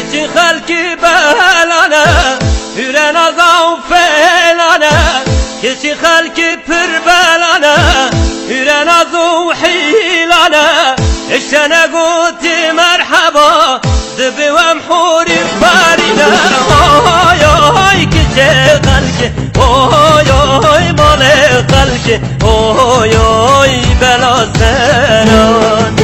geçin halki belane, hüren azam felane, geçin halki pür belane, hüren azu hilane, eşene guti merhaba, dibi ve mhuri farine. Oy oy geçin halki, oy oy male halki, oy oy bela senan.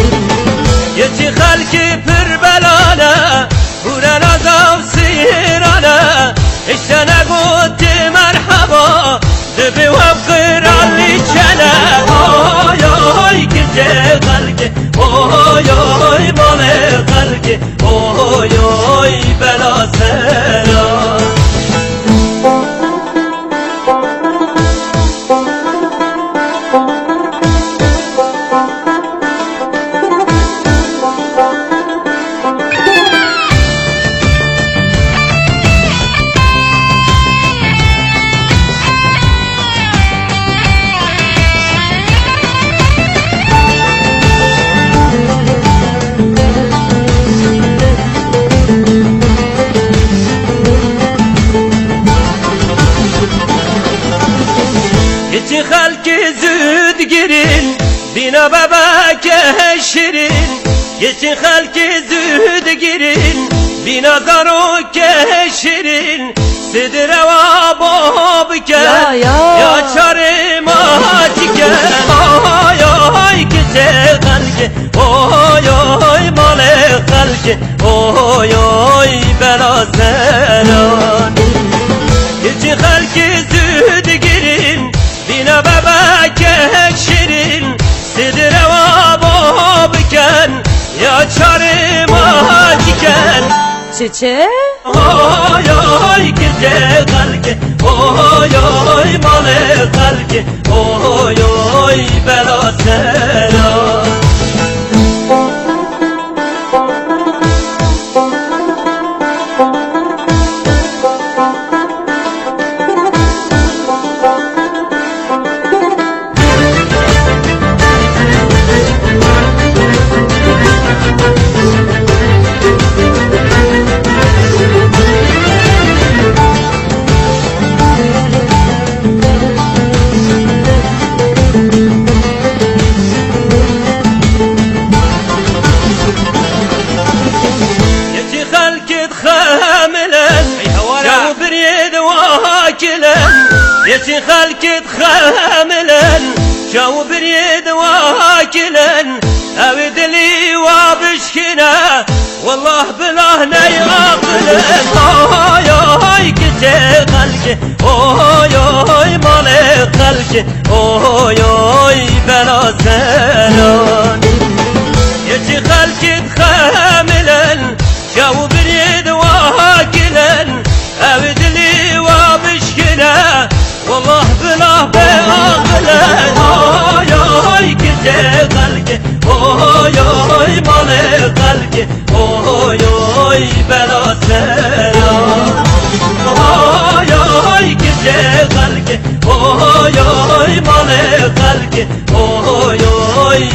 Geçin halki pür belane, huren azam sirane, eşene guti merhaba, dibi ve kıralli çene. Oy oy geçin halki, oy oy male halki, oy oy bela senan. Geçin halki züd girin, bina bebek şirin. Geçin halki züd girin, bina zaruk şirin. Sidre ve babken, ya çarım açken. Oy oy geçin halki, oy oy male halki, oy oy bela senan. Geçin halki züd girin, bina bebek şirin. Sidre ve babken, ya çarım açken. Çiçe? Oy oy geçin halki, oy oy male halki, oy oy bela senan. geçin halki txamilen, جو بريد واكلا أبدلي وابشكنا والله بلا هني عقلا. اوي اوي كتي خلقي اوي اوي مالي خلقي اوي اوي بلا سنان يجي خلقي تخاملا جو بريد واكلا أبدلي وابشكنا والله بلا بعقلا. اوي اوي كتي خلقي اوي اوي مالي خلقي اوي اوي بلا سلام. اوي اوي كتي خلقي اوي اوي مالي خلقي اوي اوي